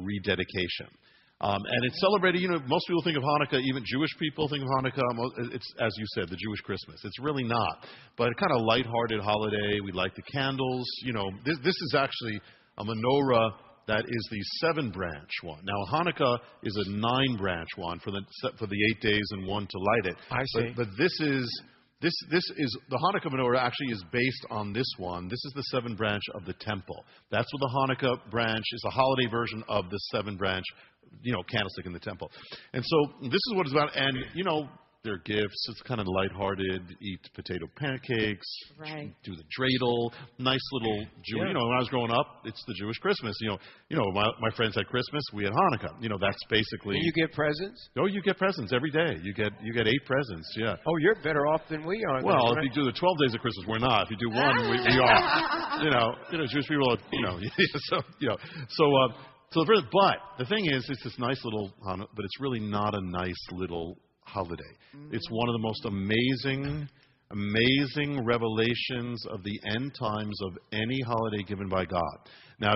rededication. And it's celebrated, most people think of Hanukkah, even Jewish people think of Hanukkah, it's, as you said, the Jewish Christmas. It's really not. But a kind of lighthearted holiday. We light the candles. This is actually a menorah that is the 7-branch one. Now, Hanukkah is a 9-branch one for the 8 days and one to light it. I see. But this is the Hanukkah menorah actually is based on this one. This is the 7 branch of the temple. That's what the Hanukkah branch is, a holiday version of the 7 branch, candlestick in the temple. And so this is what it's about. And, their gifts, it's kind of lighthearted, eat potato pancakes, right. Do the dreidel, nice little Jewish, when I was growing up, it's the Jewish Christmas. My friends had Christmas, we had Hanukkah. That's basically. And you get presents? Oh, you get presents every day. You get 8 presents, yeah. Oh, you're better off than we are. Well, right? if you do the 12 days of Christmas, we're not. If you do one, we are. Jewish people are, but the thing is, it's this nice little Hanukkah, but it's really not a nice little holiday. It's one of the most amazing revelations of the end times of any holiday given by God. Now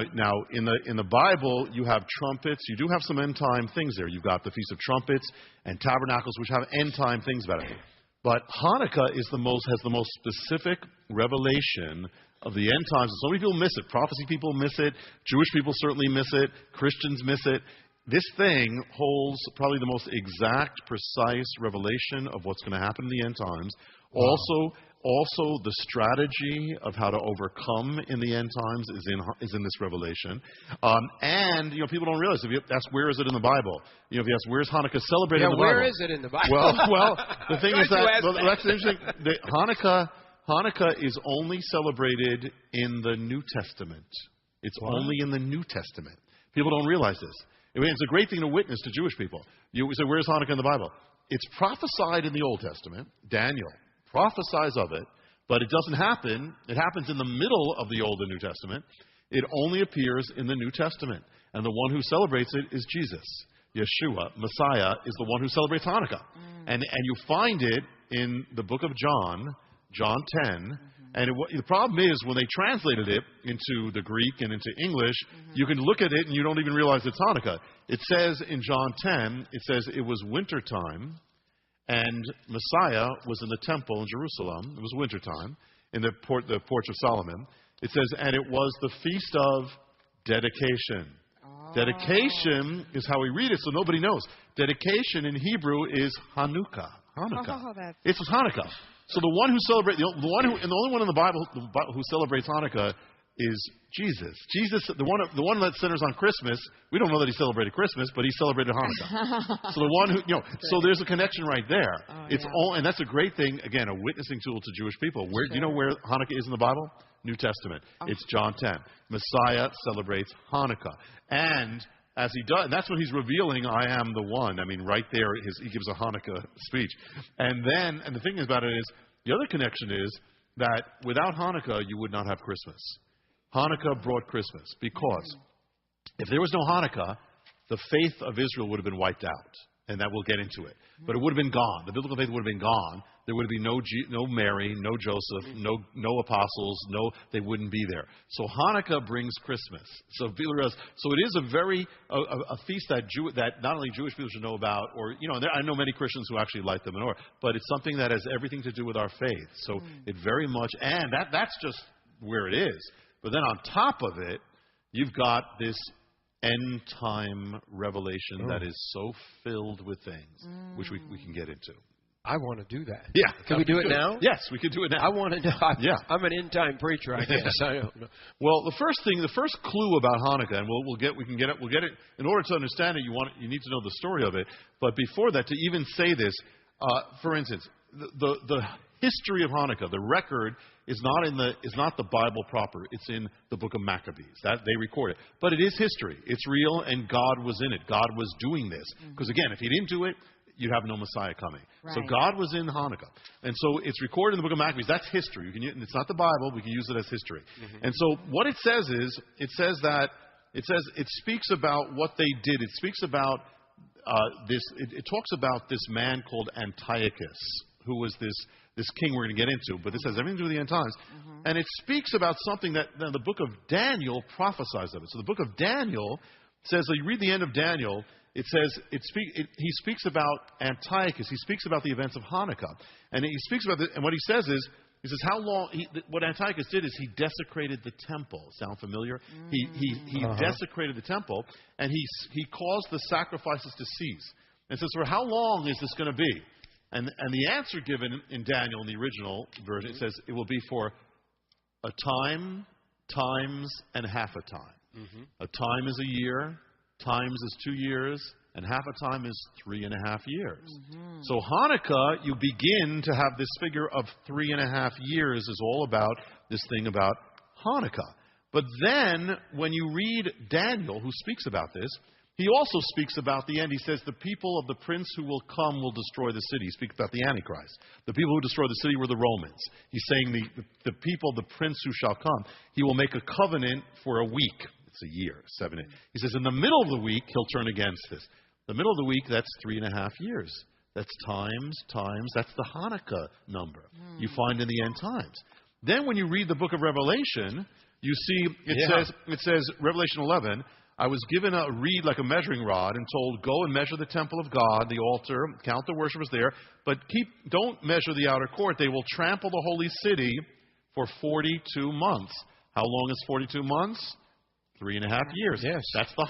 in the Bible, you have trumpets. You do have some end time things there. You've got the Feast of Trumpets and Tabernacles, which have end time things about it. But Hanukkah has the most specific revelation of the end times. So many people miss it. Prophecy people miss it. Jewish people certainly miss it. Christians miss it. This thing holds probably the most exact, precise revelation of what's going to happen in the end times. Wow. Also, the strategy of how to overcome in the end times is in this revelation. And people don't realize. If you ask, where is it in the Bible? If you ask, where's Hanukkah celebrated in the Bible? Where is it in the Bible? Well, the thing is that's interesting. Hanukkah is only celebrated in the New Testament. It's only in the New Testament. People don't realize this. It's a great thing to witness to Jewish people. You say, where's Hanukkah in the Bible? It's prophesied in the Old Testament. Daniel prophesies of it, but it doesn't happen. It happens in the middle of the Old and New Testament. It only appears in the New Testament. And the one who celebrates it is Jesus. Yeshua, Messiah, is the one who celebrates Hanukkah. And you find it in the book of John 10. And the problem is, when they translated it into the Greek and into English, you can look at it and you don't even realize it's Hanukkah. It says in John 10, it was wintertime, and Messiah was in the temple in Jerusalem. It was wintertime, in the porch of Solomon. It says, and it was the feast of dedication. Oh. Dedication is how we read it, so nobody knows. Dedication in Hebrew is Hanukkah. It's Hanukkah. So the one who celebrates, the only one in the Bible who celebrates Hanukkah is Jesus. Jesus, the one that centers on Christmas. We don't know that he celebrated Christmas, but he celebrated Hanukkah. So the one who, so there's a connection right there. And that's a great thing. Again, a witnessing tool to Jewish people. Do you know where Hanukkah is in the Bible? New Testament. It's John 10. Messiah celebrates Hanukkah, and as he does, and that's when he's revealing, I am the one. I mean, right there, he gives a Hanukkah speech. And the thing about it is, the other connection is that without Hanukkah, you would not have Christmas. Hanukkah brought Christmas, because if there was no Hanukkah, the faith of Israel would have been wiped out. And that we'll get into it. But it would have been gone. The biblical faith would have been gone. There would have been no Mary, no Joseph, no apostles, they wouldn't be there. So Hanukkah brings Christmas. So people realize, so it is a feast that not only Jewish people should know about, or I know many Christians who actually like the menorah, but it's something that has everything to do with our faith. So it very much, and that's just where it is. But then on top of it, you've got this end time revelation that is so filled with things, which we can get into. I want to do that. Yeah. Can we do it now? Yes, we can do it now. I want to know. I'm an end time preacher, I guess. I don't know. Well, the first clue about Hanukkah, and we'll get it. In order to understand it, you need to know the story of it. But before that, to even say this, for instance, the history of Hanukkah, the record is not the Bible proper. It's in the book of Maccabees. That they record it. But it is history. It's real, and God was in it. God was doing this. Because again, if he didn't do it, you'd have no Messiah coming. Right. So God was in Hanukkah. And so it's recorded in the book of Maccabees. That's history. It's not the Bible. We can use it as history. And so what it says is, it speaks about what they did. It speaks about it talks about this man called Antiochus, who was this king we're going to get into, but this has everything to do with the end times. And it speaks about something that the book of Daniel prophesies of it. So the book of Daniel says, so you read the end of Daniel, it says, he speaks about Antiochus. He speaks about the events of Hanukkah. And he speaks about and what he says is, he says, how long, what Antiochus did is he desecrated the temple. Sound familiar? He desecrated the temple, and he caused the sacrifices to cease. And says, for how long is this going to be? And the answer given in Daniel in the original version, it says, it will be for a time, times, and half a time. A time is a year, times is 2 years, and half a time is 3.5 years. So Hanukkah, you begin to have this figure of 3.5 years is all about this thing about Hanukkah. But then, when you read Daniel, who speaks about this, he also speaks about the end. He says, the people of the prince who will come will destroy the city. He speaks about the Antichrist. The people who destroy the city were the Romans. He's saying the people, the prince who shall come, he will make a covenant for a week. It's a year, 7 days. He says, in the middle of the week, he'll turn against this. The middle of the week, that's 3.5 years. That's times. That's the Hanukkah number you find in the end times. Then when you read the book of Revelation, you see it says, Revelation 11, I was given a reed like a measuring rod and told, go and measure the temple of God, the altar, count the worshipers there, but don't measure the outer court. They will trample the holy city for 42 months. How long is 42 months? 3.5 years. Yes. That's the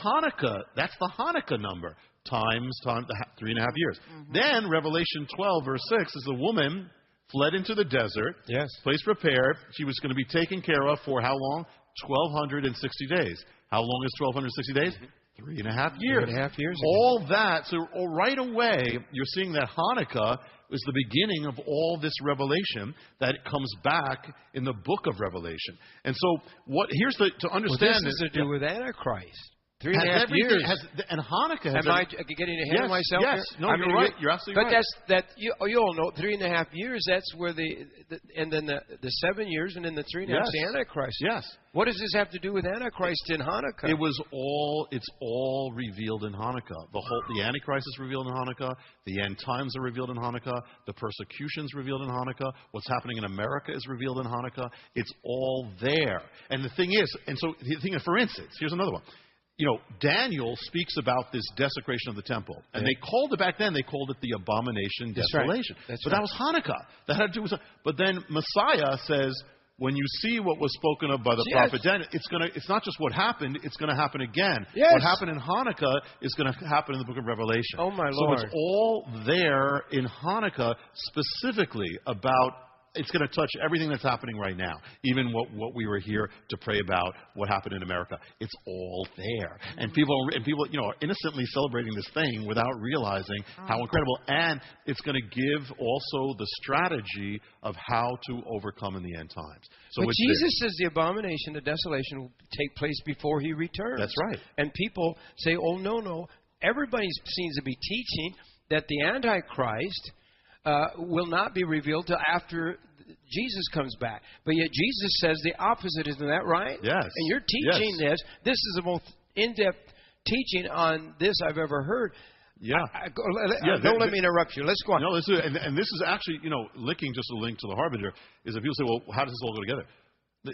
Hanukkah number. Times 3.5 years. Then Revelation 12, verse 6 is the woman fled into the desert, place prepared. She was going to be taken care of for how long? 1,260 days. How long is 1,260 days? 3.5 years. 3.5 years. All that. So right away, you're seeing that Hanukkah is the beginning of all this revelation that comes back in the book of Revelation. And so, to understand this has to do with Antichrist. 3.5 years. And Hanukkah has... Am I getting ahead of myself here? No, you're right. You're absolutely right. But you all know, 3.5 years, that's where and then the 7 years, and then the 3.5 is the Antichrist. Yes. What does this have to do with Antichrist in Hanukkah? It's all revealed in Hanukkah. The Antichrist is revealed in Hanukkah. The end times are revealed in Hanukkah. The persecution's revealed in Hanukkah. What's happening in America is revealed in Hanukkah. It's all there. And the thing is, for instance, here's another one. Daniel speaks about this desecration of the temple. And they called it back then, they called it the abomination desolation. Right. That was Hanukkah. That had to do with... But then Messiah says, when you see what was spoken of by the prophet Daniel, it's not just what happened, it's going to happen again. Yes. What happened in Hanukkah is going to happen in the book of Revelation. Oh, my Lord. So it's all there in Hanukkah specifically about... It's going to touch everything that's happening right now, even what we were here to pray about, what happened in America. It's all there. And people are innocently celebrating this thing without realizing how incredible. And it's going to give also the strategy of how to overcome in the end times. So but Jesus says the abomination, the desolation, will take place before he returns. That's right. And people say, oh, no. Everybody seems to be teaching that the Antichrist will not be revealed till after Jesus comes back. But yet Jesus says the opposite. Isn't that right? Yes. And you're teaching this. This is the most in-depth teaching on this I've ever heard. Yeah. Don't let me interrupt you. Let's go on. No, this is actually, linking just a link to the harbinger, is that people say, well, how does this all go together?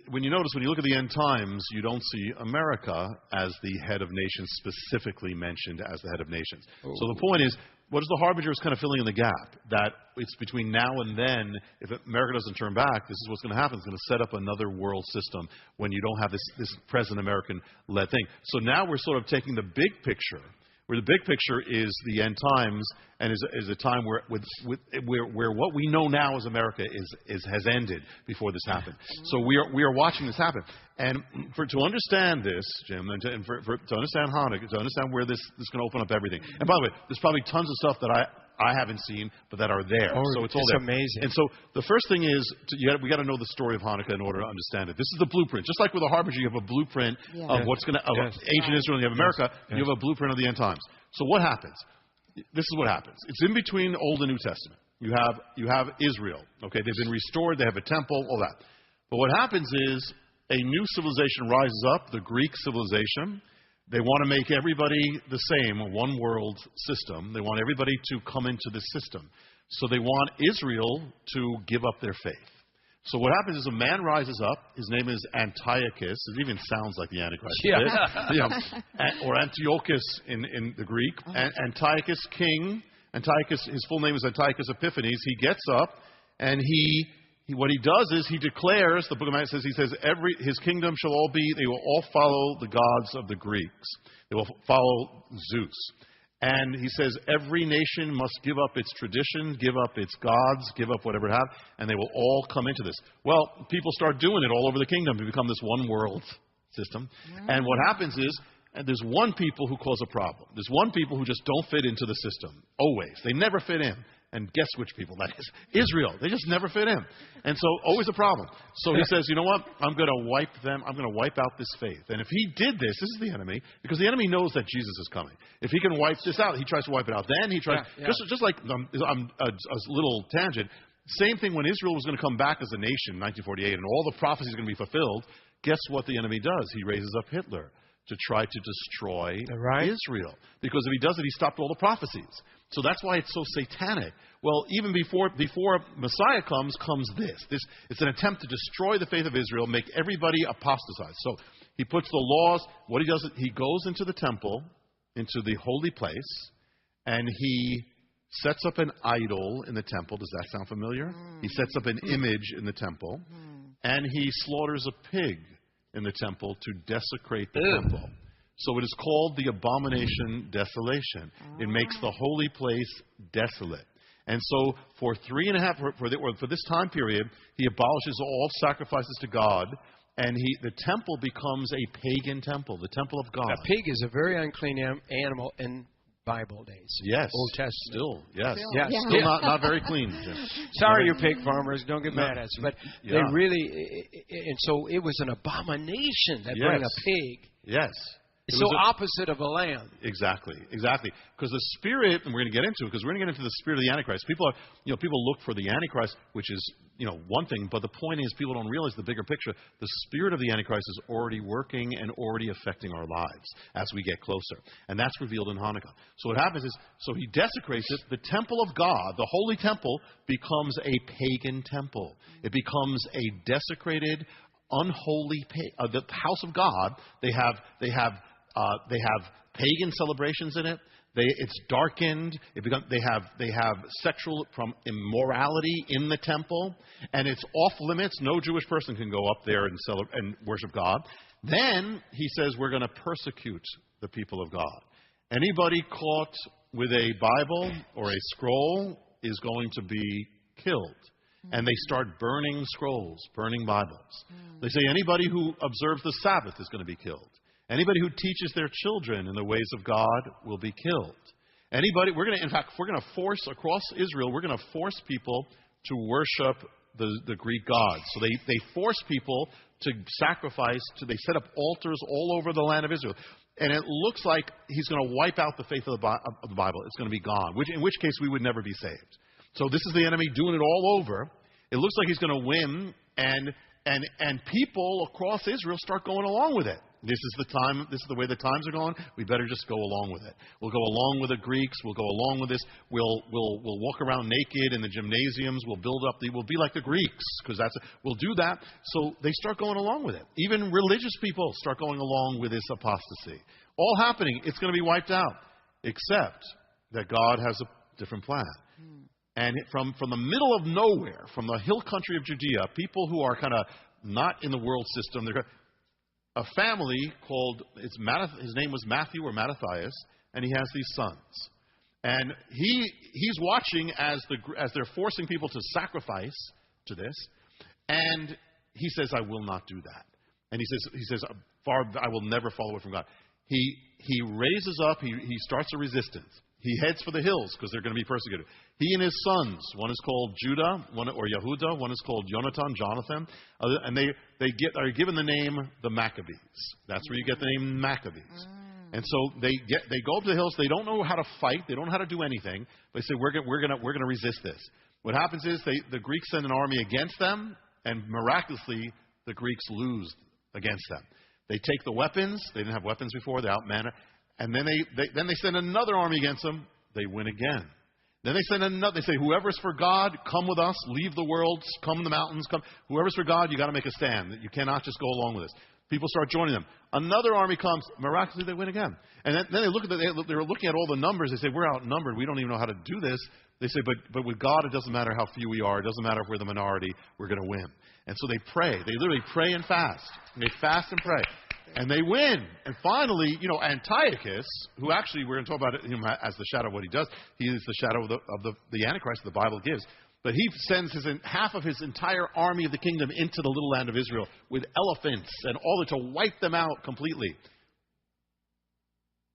When you look at the end times, you don't see America as the head of nations specifically mentioned as the head of nations. Oh. So the point is, what is the harbinger is kind of filling in the gap, that it's between now and then, if America doesn't turn back, this is what's going to happen. It's going to set up another world system when you don't have this present American-led thing. So now we're sort of taking the big picture, where the big picture is the end times, and is a time where what we know now as America has ended before this happened. So we are watching this happen, and to understand this, Jim, and to understand Hanukkah, to understand where this is going to open up everything. And by the way, there's probably tons of stuff that I haven't seen, but that are there. So it's all there. Amazing. And so the first thing is, we got to know the story of Hanukkah in order to understand it. This is the blueprint. Just like with the harbinger, you have a blueprint of what's going to ancient Israel, and you have America. You have a blueprint of the end times. So what happens? This is what happens. It's in between Old and New Testament. You have Israel. Okay, they've been restored. They have a temple. All that. But what happens is a new civilization rises up, the Greek civilization. They want to make everybody the same, a one world system. They want everybody to come into this system. So they want Israel to give up their faith. So what happens is a man rises up. His name is Antiochus. It even sounds like the Antichrist. Yeah. Or Antiochus in the Greek. Antiochus, king. Antiochus, his full name is Antiochus Epiphanes. He gets up and what he does is he declares, the book of Matthew says, his kingdom shall all be, they will all follow the gods of the Greeks. They will follow Zeus. And he says every nation must give up its tradition, give up its gods, give up whatever it have, and they will all come into this. Well, people start doing it all over the kingdom to become this one world system. And what happens is, there's one people who cause a problem. There's one people who just don't fit into the system. Always. They never fit in. And guess which people that is? Israel. They just never fit in. And so, always a problem. So he says, you know what? I'm going to wipe them. I'm going to wipe out this faith. And if he did this is the enemy, because the enemy knows that Jesus is coming. If he can wipe this out, he tries to wipe it out. Then he tries, just like a little tangent, same thing when Israel was going to come back as a nation in 1948 and all the prophecies are going to be fulfilled, guess what the enemy does? He raises up Hitler to try to destroy Israel. Because if he does it, he stopped all the prophecies. So that's why it's so satanic. Well, even before Messiah comes this. It's an attempt to destroy the faith of Israel, make everybody apostatize. So he puts the laws. What he does, he goes into the temple, into the holy place, and he sets up an idol in the temple. Does that sound familiar? He sets up an image in the temple, and he slaughters a pig in the temple to desecrate the temple. So it is called the abomination desolation. It makes the holy place desolate. And so for this time period, he abolishes all sacrifices to God, and the temple becomes a pagan temple, the temple of God. A pig is a very unclean animal in Bible days. Yes. Old Testament. Still, yes. Yeah. Still not very clean. Sorry, you pig farmers. Don't get mad at us. But they really... And so it was an abomination that bring a pig. Yes. It's so opposite of a lamb. Exactly. Because the spirit, and we're going to get into it, because we're going to get into the spirit of the Antichrist. People look for the Antichrist, which is, one thing, but the point is people don't realize the bigger picture. The spirit of the Antichrist is already working and already affecting our lives as we get closer. And that's revealed in Hanukkah. So what happens is, so he desecrates it. The temple of God, the holy temple, becomes a pagan temple. It becomes a desecrated, unholy, the house of God. They have pagan celebrations in it. It's darkened. They have sexual immorality in the temple, and it's off limits. No Jewish person can go up there and worship God. Then he says we're going to persecute the people of God. Anybody caught with a Bible or a scroll is going to be killed. And they start burning scrolls, burning Bibles. They say anybody who observes the Sabbath is going to be killed. Anybody who teaches their children in the ways of God will be killed. We're going to force across Israel, we're going to force people to worship the Greek gods. So they force people to sacrifice, they set up altars all over the land of Israel. And it looks like he's going to wipe out the faith of the Bible. It's going to be gone, in which case we would never be saved. So this is the enemy doing it all over. It looks like he's going to win, and people across Israel start going along with it. This is the time. This is the way the times are going. We better just go along with it. We'll go along with the Greeks. We'll go along with this. We'll walk around naked in the gymnasiums. We'll we'll be like the Greeks because we'll do that. So they start going along with it. Even religious people start going along with this apostasy. All happening. It's going to be wiped out, except that God has a different plan. And from the middle of nowhere, from the hill country of Judea, people who are kind of not in the world system, a family called, his name was Matthew or Mattathias, and he has these sons. And he's watching as they're forcing people to sacrifice to this, and he says, I will not do that. And he says, I will never follow away from God. He raises up, he starts a resistance. He heads for the hills because they're going to be persecuted. He and his sons, one is called Judah, or Yehuda, one is called Jonathan, and they are given the name the Maccabees. That's where you get the name Maccabees. And so they go up to the hills. They don't know how to fight. They don't know how to do anything. They say we're going to resist this. What happens is the Greeks send an army against them, and miraculously the Greeks lose against them. They take the weapons. They didn't have weapons before. They outman it. And then they send another army against them. They win again. Then they send another. They say, whoever's for God, come with us. Leave the world. Come in the mountains. Come. Whoever's for God, you got to make a stand. You cannot just go along with this. People start joining them. Another army comes. Miraculously, they win again. And then they look at they were looking at all the numbers. They say, we're outnumbered. We don't even know how to do this. They say, but with God, it doesn't matter how few we are. It doesn't matter if we're the minority. We're going to win. And so they pray. They literally pray and fast. They fast and pray. And they win. And finally, Antiochus, who actually we're going to talk about him as the shadow of what he does. He is the shadow of the Antichrist the Bible gives. But he sends half of his entire army of the kingdom into the little land of Israel with elephants and all that to wipe them out completely.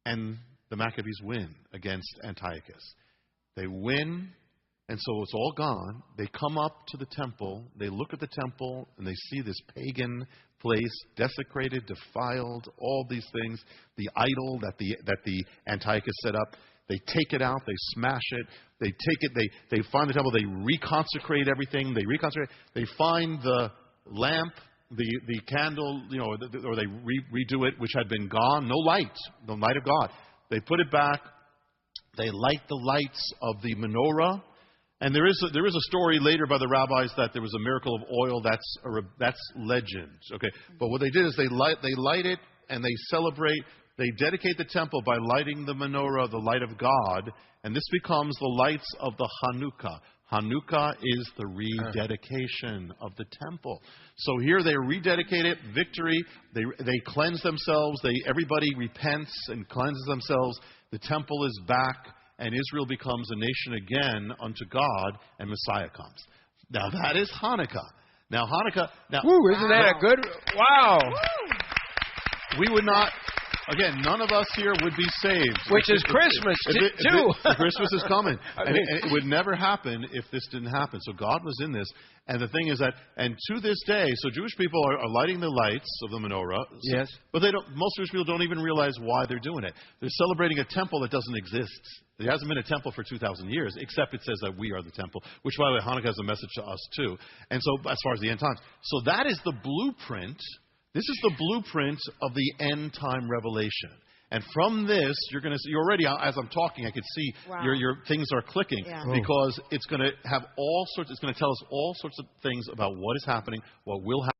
And the Maccabees win against Antiochus. They win, and so it's all gone. They come up to the temple. They look at the temple, and they see this pagan place, desecrated, defiled, all these things. The idol that the Antiochus set up. They take it out. They smash it. They take it. They find the temple. They reconsecrate everything. They find the lamp, the candle, or they redo it, which had been gone. No light. The light of God. They put it back. They light the lights of the menorah. And there is a story later by the rabbis that there was a miracle of oil. That's legend. Okay, but what they did is they light it and they celebrate. They dedicate the temple by lighting the menorah, the light of God, and this becomes the lights of the Hanukkah. Hanukkah is the rededication of the temple. So here they rededicate it, victory. They cleanse themselves. Everybody repents and cleanses themselves. The temple is back, and Israel becomes a nation again unto God, and Messiah comes. Now that is Hanukkah. Now Hanukkah. Now, woo, isn't that a good? Wow. We would not. Again, none of us here would be saved. Which is Christmas, too. Christmas is coming. And it would never happen if this didn't happen. So God was in this. And the thing is that, and to this day, so Jewish people are lighting the lights of the menorah. Yes. But most Jewish people don't even realize why they're doing it. They're celebrating a temple that doesn't exist. There hasn't been a temple for 2,000 years, except it says that we are the temple, which, by the way, Hanukkah has a message to us, too. And so, as far as the end times. So that is the blueprint. This is the blueprint of the end time revelation. And from this, you're already, as I'm talking, I can see your things are clicking because it's going to have it's going to tell us all sorts of things about what is happening, what will happen.